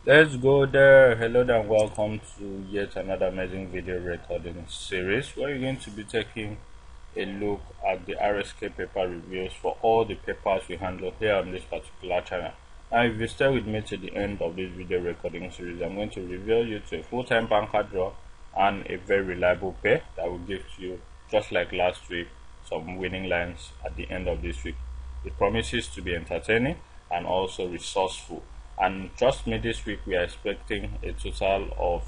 Let's go there. Hello and welcome to yet another amazing video recording series where you're going to be taking a look at the RSK paper reviews for all the papers we handle here on this particular channel. Now if you stay with me to the end of this video recording series, I'm going to reveal you to a full-time banker draw and a very reliable pay that will give you, just like last week, some winning lines at the end of this week. It promises to be entertaining and also resourceful. And trust me, this week we are expecting a total of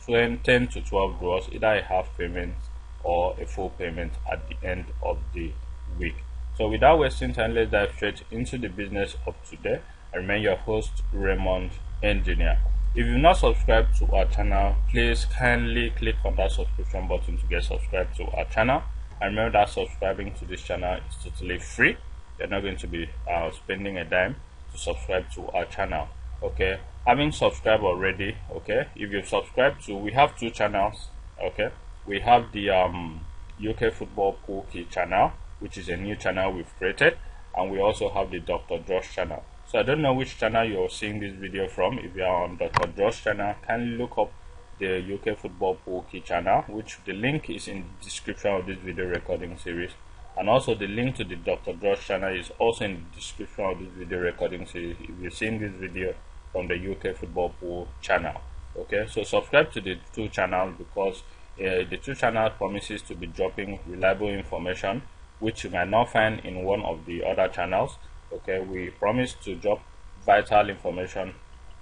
10 to 12 draws, either a half payment or a full payment at the end of the week. So without wasting time, let's dive straight into the business of today. I remain your host, Raymond Engineer. If you've not subscribed to our channel, please kindly click on that subscription button to get subscribed to our channel. And remember that subscribing to this channel is totally free. You're not going to be spending a dime to subscribe to our channel. Okay, having subscribed already, okay, if you've subscribed to, we have two channels. Okay, we have the UK Football Pool Key channel, which is a new channel we've created, and we also have the Dr. Josh channel. So I don't know which channel you're seeing this video from. If you are on Dr. Josh channel, kindly look up the UK Football Pool Key channel, which the link is in the description of this video recording series. And also the link to the Dr. Josh channel is also in the description of this video recording series if you're seeing this video from the UK Football Pool channel. Okay, so subscribe to the two channels because the two channels promises to be dropping reliable information which you might not find in one of the other channels. Okay, we promise to drop vital information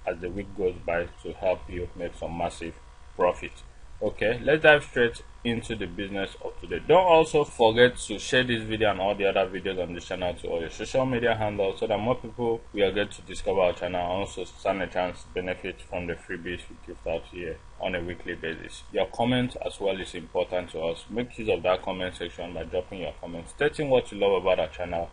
as the week goes by to help you make some massive profit. Okay, let's dive straight into the business of today. Don't also forget to share this video and all the other videos on this channel to all your social media handles so that more people will get to discover our channel and also stand a chance to benefit from the freebies we give out here on a weekly basis. Your comment as well is important to us. Make use of that comment section by dropping your comments, stating what you love about our channel,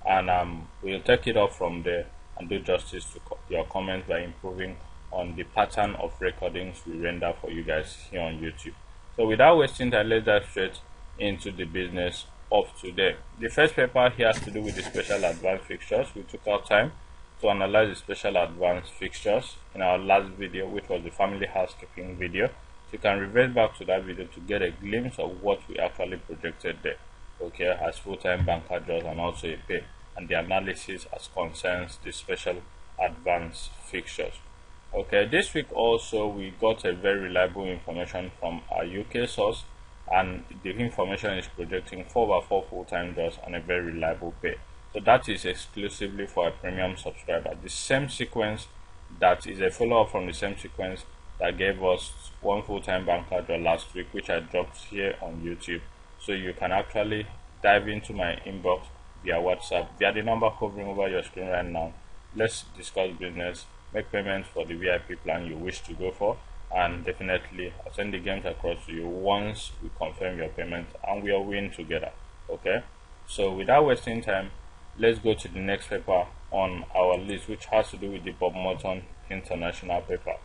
and we'll take it up from there and do justice to your comments by improving on the pattern of recordings we render for you guys here on YouTube. So without wasting time, let's dive straight into the business of today. The first paper here has to do with the special advance fixtures. We took our time to analyze the special advance fixtures in our last video, which was the family housekeeping video. So you can revert back to that video to get a glimpse of what we actually projected there, okay, as full-time banker draws and also a pay, and the analysis as concerns the special advance fixtures. Okay, this week also we got a very reliable information from our UK source, and the information is projecting 4/4 full-time draws and a very reliable pay. So that is exclusively for a premium subscriber. The same sequence that is a follow-up from the same sequence that gave us one full-time banker draw last week, which I dropped here on YouTube. So you can actually dive into my inbox via WhatsApp via the number hovering over your screen right now. Let's discuss business, make payments for the VIP plan you wish to go for, and definitely I'll send the games across to you once we confirm your payment and we are winning together. Okay, so without wasting time, let's go to the next paper on our list, which has to do with the Bob Morton International paper.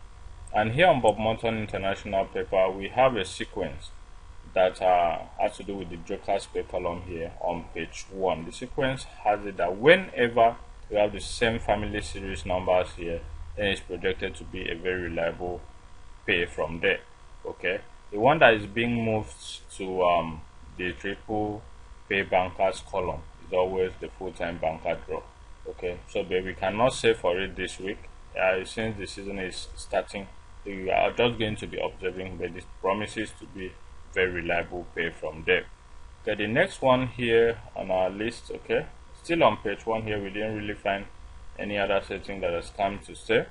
And here on Bob Morton International paper, we have a sequence that has to do with the Joker's pay column here on page 1. The sequence has it that whenever we have the same family series numbers here, then it's projected to be a very reliable pay from there. Okay, the one that is being moved to the triple pay bankers column is always the full-time banker draw. Okay, so we cannot say for it this week since the season is starting. We are just going to be observing, but it promises to be very reliable pay from there. Okay, the next one here on our list, okay, still on page 1 here, we didn't really find any other setting that has come to stay,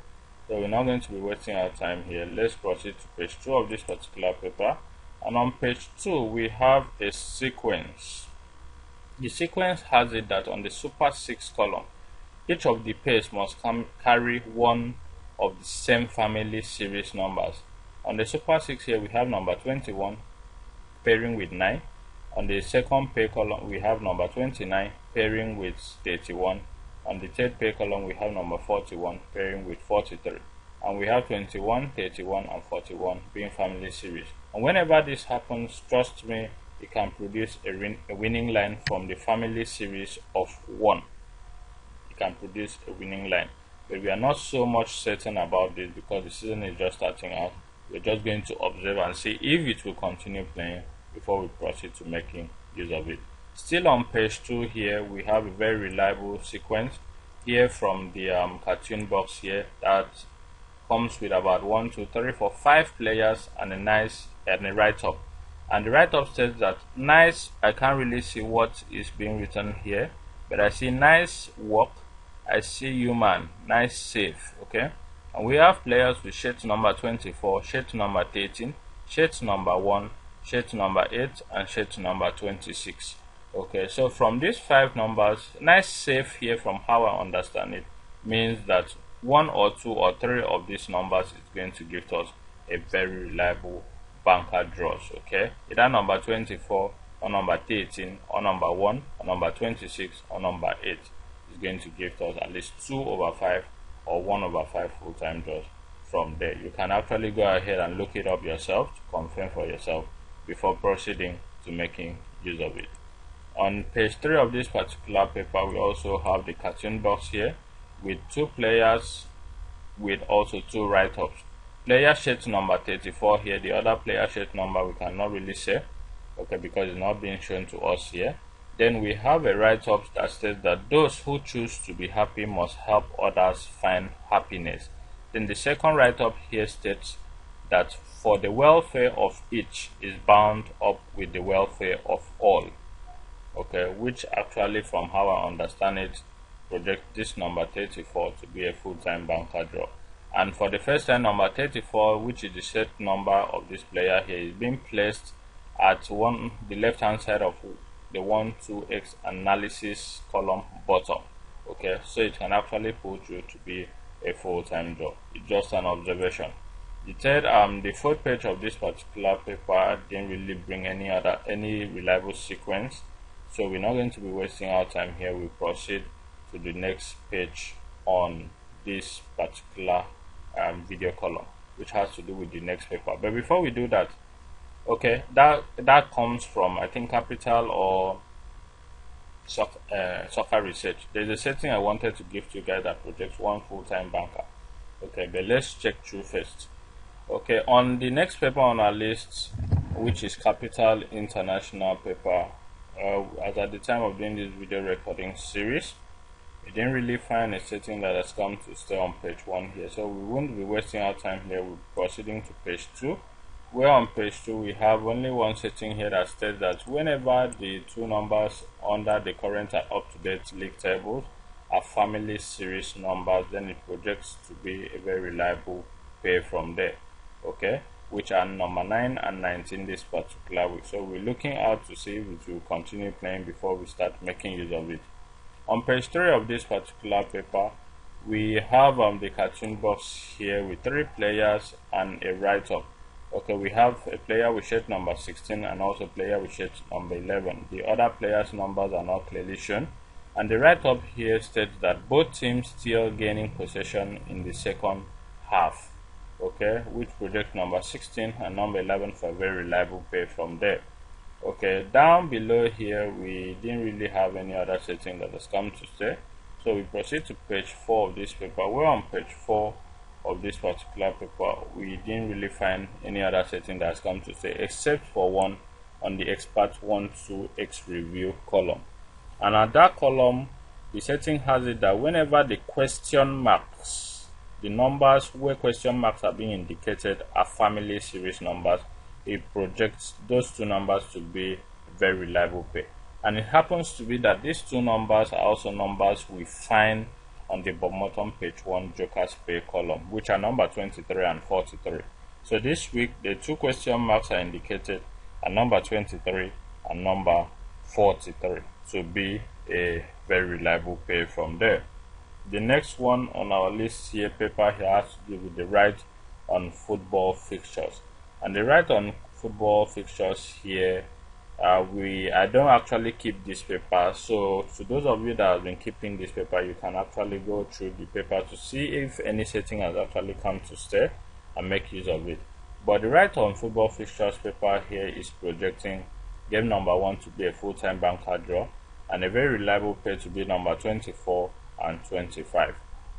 so we're not going to be wasting our time here. Let's proceed to page 2 of this particular paper, and on page 2 we have a sequence. The sequence has it that on the Super 6 column, each of the pays must carry one of the same family series numbers. On the Super 6 here we have number 21 pairing with 9. On the second pay column we have number 29 pairing with 31. On the third pay column we have number 41 pairing with 43, and we have 21, 31 and 41 being family series. And whenever this happens, trust me, it can produce a winning line from the family series of 1. It can produce a winning line. but we are not so much certain about this because the season is just starting out. We're just going to observe and see if it will continue playing before we proceed to making use of it. Still on page 2 here, we have a very reliable sequence here from the cartoon box here that comes with about 1, 2, 3, 4, 5 players and a nice and a write-up. And the write-up says that nice, I can't really see what is being written here, but I see nice work, I see human, nice save. Okay, and we have players with shirt number 24, shirt number 13, shirt number 1, shirt number 8, and shirt number 26. Okay, so from these 5 numbers, nice save here, from how I understand it, means that 1 or 2 or 3 of these numbers is going to give us a very reliable banker draws. Okay, either number 24 or number 13 or number 1 or number 26 or number 8 is going to give us at least 2/5 or 1/5 full-time draws from there. You can actually go ahead and look it up yourself to confirm for yourself before proceeding to making use of it. On page 3 of this particular paper, we also have the cartoon box here with 2 players with also 2 write-ups. Player shirt number 34 here, the other player shirt number we cannot really say, okay, because it's not being shown to us here. Then we have a write-up that says that those who choose to be happy must help others find happiness. Then the second write-up here states that for the welfare of each is bound up with the welfare of all. Okay, which actually, from how I understand it, project this number 34 to be a full-time banker draw. And for the first time, number 34, which is the set number of this player here, is being placed at the left hand side of the 1, 2x analysis column bottom. Okay, so it can actually pull through to be a full-time draw. It's just an observation. The third, the 4th page of this particular paper didn't really bring any reliable sequence, so we're not going to be wasting our time here. We proceed to the next page on this particular video column, which has to do with the next paper. But before we do that, okay, that comes from, I think, Capital or Soccer Research. There's a setting I wanted to give to you guys that projects 1 full-time banker. Okay, but let's check through first. Okay, on the next paper on our list, which is Capital International paper, as at the time of doing this video recording series, we didn't really find a setting that has come to stay on page 1 here, so we won't be wasting our time here. We're proceeding to page 2, where on page 2 we have only one setting here that states that whenever the 2 numbers under the current and up-to-date league tables are family series numbers, then it projects to be a very reliable pair from there. Okay, which are number 9 and 19 this particular week. So we're looking out to see if it will continue playing before we start making use of it. On page 3 of this particular paper, we have the cartoon box here with 3 players and a write-up. Okay, we have a player with shirt number 16 and also a player with shirt number 11. The other players' numbers are not clearly shown, and the write-up here states that both teams still gaining possession in the second half. Okay, which projects number 16 and number 11 for a very reliable pair from there. Okay, down below here we didn't really have any other setting that has come to stay, so we proceed to page 4 of this paper, where on page 4 of this particular paper we didn't really find any other setting that has come to stay except for one on the expert 1-2x review column. And at that column, the setting has it that whenever the question marks, the numbers where question marks are being indicated are family series numbers, it projects those 2 numbers to be a very reliable pair. And it happens to be that these 2 numbers are also numbers we find on the bottom page 1 Joker's pair column, which are number 23 and 43. So this week the 2 question marks are indicated are number 23 and number 43 to be a very reliable pair from there. The next one on our list here paper here has to do with the right on football fixtures. And the right on football fixtures here, I don't actually keep this paper, so to those of you that have been keeping this paper, you can actually go through the paper to see if any setting has actually come to stay and make use of it. But the right on football fixtures paper here is projecting game number 1 to be a full-time banker draw and a very reliable pair to be number 24 and 25.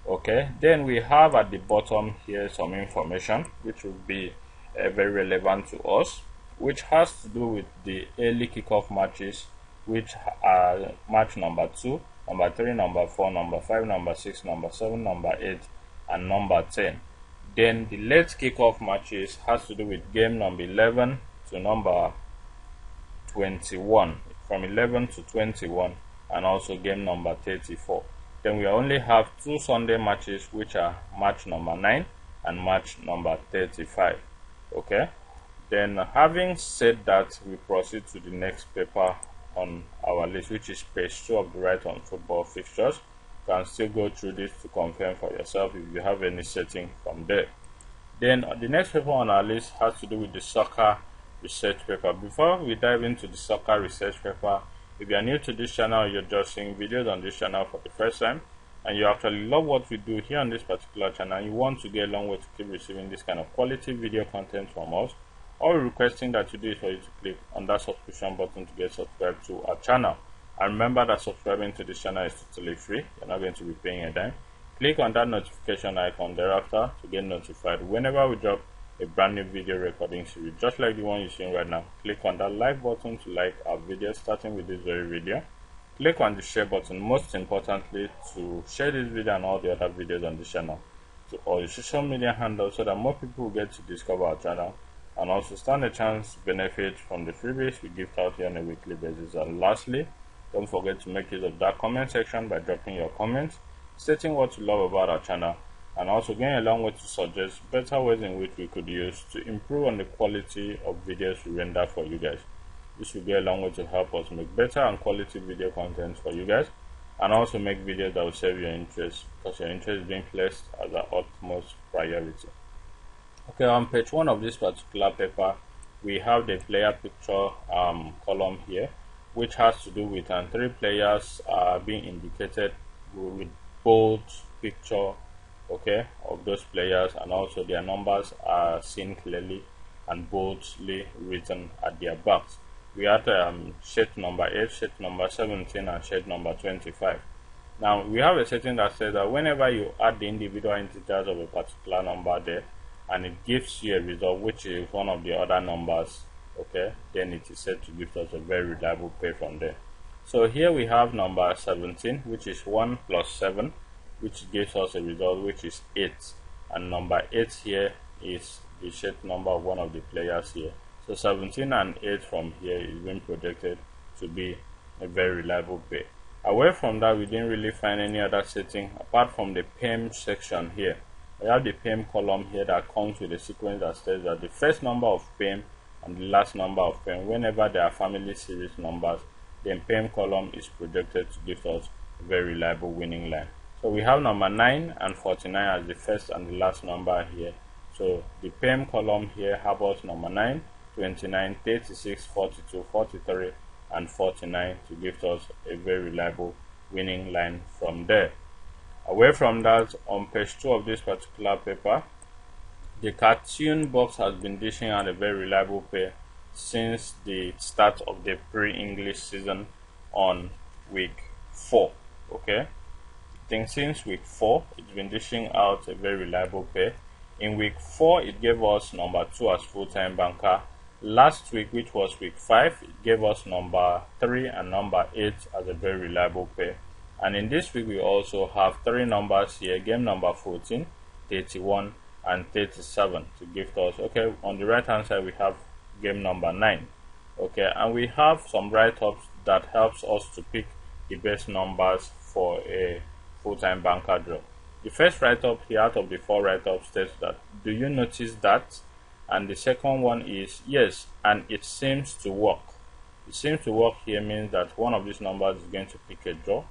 Okay, then we have at the bottom here some information which will be very relevant to us, which has to do with the early kickoff matches, which are match number 2, number 3, number 4, number 5, number 6, number 7, number 8, and number 10. Then the late kickoff matches has to do with game number 11 to number 21, from 11 to 21, and also game number 34. Then we only have 2 Sunday matches, which are match number 9 and match number 35. Okay, then having said that, we proceed to the next paper on our list, which is page 2 of the Right on Football fixtures. You can still go through this to confirm for yourself if you have any setting from there. Then the next paper on our list has to do with the soccer research paper. Before we dive into the soccer research paper, if you are new to this channel, you're just seeing videos on this channel for the first time, and you actually love what we do here on this particular channel, you want to get a long way to keep receiving this kind of quality video content from us, all we're requesting that you do is for you to click on that subscription button to get subscribed to our channel. And remember that subscribing to this channel is totally free. You're not going to be paying a dime. Click on that notification icon thereafter to get notified whenever we drop a brand new video recording series, just like the one you're seeing right now. Click on that like button to like our video, starting with this very video. Click on the share button, most importantly, to share this video and all the other videos on this channel to all your social media handles, so that more people will get to discover our channel and also stand a chance to benefit from the freebies we give out here on a weekly basis. And lastly, don't forget to make use of that comment section by dropping your comments, stating what you love about our channel, and also going a long way to suggest better ways in which we could use to improve on the quality of videos we render for you guys. This will go a long way to help us make better and quality video content for you guys, and also make videos that will serve your interest, because your interest is being placed as our utmost priority. Okay, on page 1 of this particular paper, we have the player picture column here, which has to do with 3 players being indicated with bold picture, okay, of those players, and also their numbers are seen clearly and boldly written at their backs. We have sheet number 8, sheet number 17, and sheet number 25. Now we have a setting that says that whenever you add the individual integers of a particular number there, and it gives you a result which is one of the other numbers, okay, then it is said to give us a very reliable pair from there. So here we have number 17, which is 1 plus 7, which gives us a result which is 8, and number 8 here is the sheet number of one of the players here. So 17 and 8 from here is being projected to be a very reliable pair. Away from that, we didn't really find any other setting apart from the PEM section here. We have the PEM column here that comes with a sequence that says that the first number of PEM and the last number of PEM, whenever there are family series numbers, then PEM column is projected to give us a very reliable winning line. So we have number 9 and 49 as the first and the last number here. So the PEM column here has number 9, 29, 36, 42, 43, and 49 to give us a very reliable winning line from there. Away from that, on page 2 of this particular paper, the cartoon box has been dishing out a very reliable pair since the start of the pre-English season on week 4. Okay, I think since week 4 it's been dishing out a very reliable pair. In week 4 it gave us number 2 as full-time banker. Last week, which was week 5, it gave us number 3 and number 8 as a very reliable pair. And in this week we also have 3 numbers here, game number 14, 31, and 37 to give us. Okay, on the right hand side we have game number 9. Okay, and we have some write-ups that helps us to pick the best numbers for a full-time banker draw. The first write-up here out of the 4 write-ups states that, do you notice that? And the second one is, yes, and it seems to work. It seems to work here means that one of these numbers is going to pick a draw.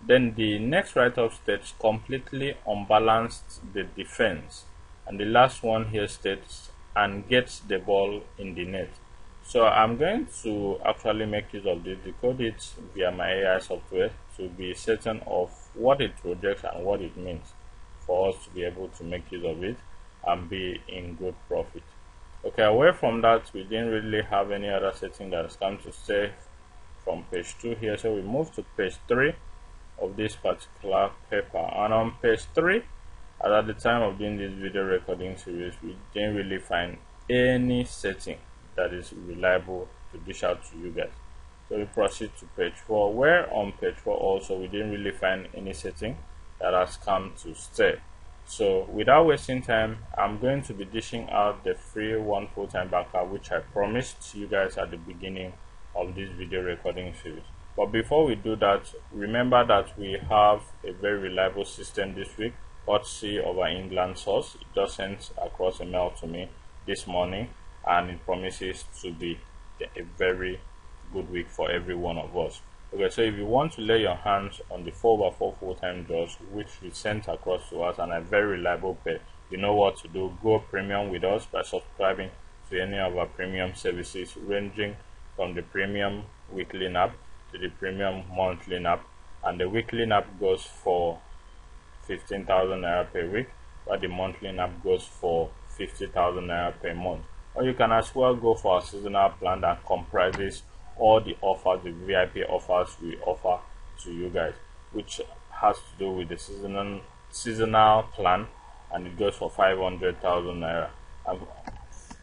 Then the next write-up states, completely unbalanced the defense. And the last one here states, and gets the ball in the net. So I'm going to actually make use of this, decode it via my AI software to be certain of what it projects and what it means for us to be able to make use of it and be in good profit. Okay, away from that, we didn't really have any other setting that has come to stay from page 2 here. So we move to page 3 of this particular paper. And on page 3, at the time of doing this video recording series, we didn't really find any setting that is reliable to dish out to you guys. So we proceed to page 4, where on page 4 also we didn't really find any setting that has come to stay. So without wasting time, I'm going to be dishing out the free one full-time banker which I promised you guys at the beginning of this video recording series. But before we do that, remember that we have a very reliable system this week, courtesy of our England source. It just sent across a mail to me this morning, and it promises to be a very good week for every one of us. Okay, so if you want to lay your hands on the 4x4 full-time draws which we sent across to us and a very reliable pay, you know what to do. Go premium with us by subscribing to any of our premium services, ranging from the premium weekly nap to the premium monthly nap. And the weekly nap goes for 15,000 naira per week, while the monthly nap goes for 50,000 naira per month. Or you can as well go for a seasonal plan that comprises all the offers, the VIP offers we offer to you guys, which has to do with the seasonal plan, and it goes for 500,000 naira. And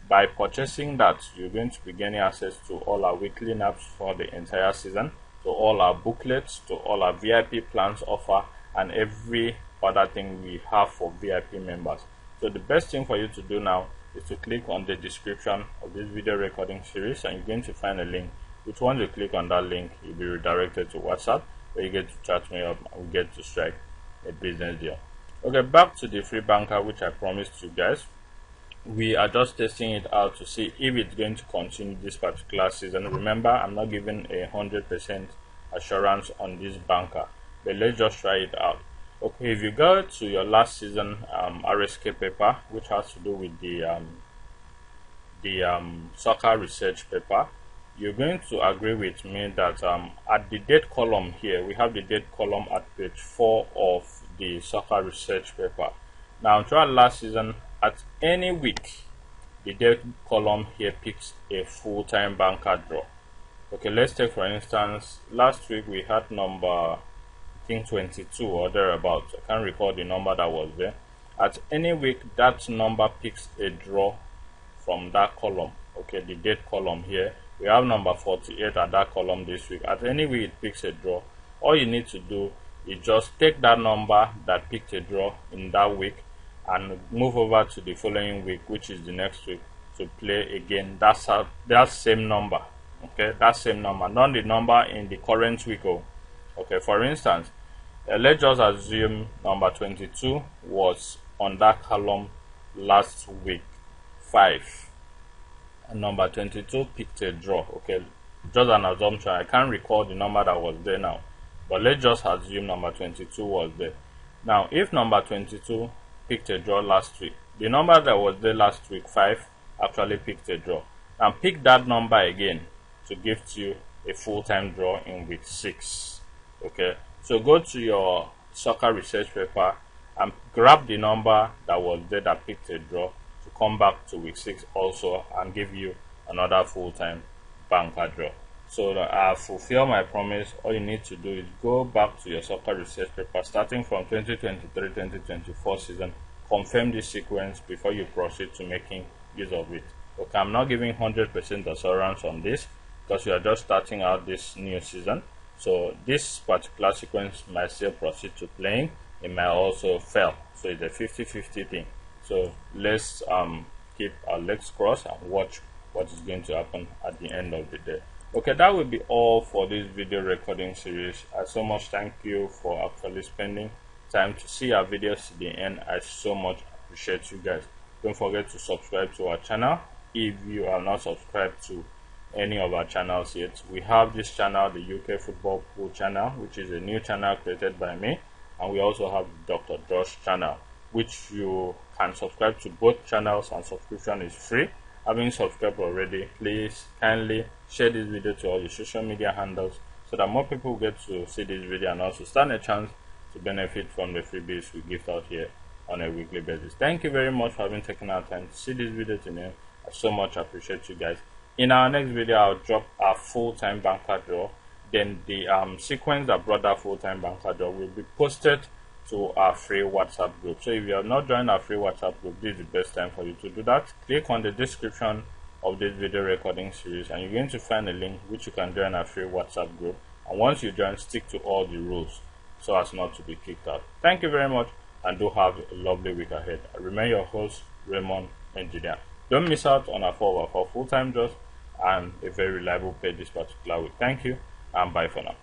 by purchasing that, you're going to be gaining access to all our weekly naps for the entire season, to all our booklets, to all our VIP plans offer, and every other thing we have for VIP members. So the best thing for you to do now is to click on the description of this video recording series, and you're going to find a link, which once you click on that link, you'll be redirected to WhatsApp, where you get to chat me up and we get to strike a business deal. Okay, back to the free banker which I promised you guys. We are just testing it out to see if it's going to continue this particular season. Remember, I'm not giving 100% assurance on this banker, but let's just try it out. Okay, if you go to your last season RSK paper, which has to do with the soccer research paper, you're going to agree with me that at the date column here, we have the date column at page 4 of the soccer research paper. Now, throughout last season, at any week, the date column here picks a full-time banker draw. Okay, let's take for instance, last week we had number, I think 22 or thereabouts. I can't recall the number that was there. At any week, that number picks a draw from that column. Okay, the date column here. We have number 48 at that column this week. At any week, it picks a draw. All you need to do is just take that number that picked a draw in that week and move over to the following week, which is the next week, to play again that same number. Okay, that same number, not the number in the current week. Okay, for instance, let's just assume number 22 was on that column last week 5. And number 22 picked a draw. Okay, just an assumption. I can't recall the number that was there now, but let's just assume number 22 was there. Now, if number 22 picked a draw last week, the number that was there last week 5 actually picked a draw. Now pick that number again to give you a full-time draw in week 6. Okay, so go to your soccer research paper and grab the number that was there that picked a draw, to come back to week 6 also and give you another full-time banker draw. So that I fulfill my promise, all you need to do is go back to your soccer research paper starting from 2023-2024 season, confirm this sequence before you proceed to making use of it. Okay, I'm not giving 100% assurance on this because we are just starting out this new season. So this particular sequence might still proceed to playing, it might also fail. So it's a 50-50 thing. So let's keep our legs crossed and watch what is going to happen at the end of the day. Okay, that will be all for this video recording series. I so much thank you for actually spending time to see our videos to the end. I so much appreciate you guys. Don't forget to subscribe to our channel if you are not subscribed to any of our channels yet. We have this channel, the UK Football Pool channel, which is a new channel created by me, and we also have Dr. Josh channel, which you can subscribe to both channels, and subscription is free. Having subscribed already, please kindly share this video to all your social media handles so that more people get to see this video and also stand a chance to benefit from the freebies we give out here on a weekly basis. Thank you very much for having taken our time to see this video today. I so much appreciate you guys. In our next video, I'll drop our full-time banker draw. then the sequence that brought that full-time banker job will be posted to our free WhatsApp group. So if you have not joined our free WhatsApp group, this is the best time for you to do that. Click on the description of this video recording series and you're going to find a link which you can join our free WhatsApp group. And once you join, stick to all the rules so as not to be kicked out. Thank you very much and do have a lovely week ahead. I remain your host, Raymond Engineer. Don't miss out on our 4x4 full-time jobs and a very reliable pay this particular week. Thank you and bye for now.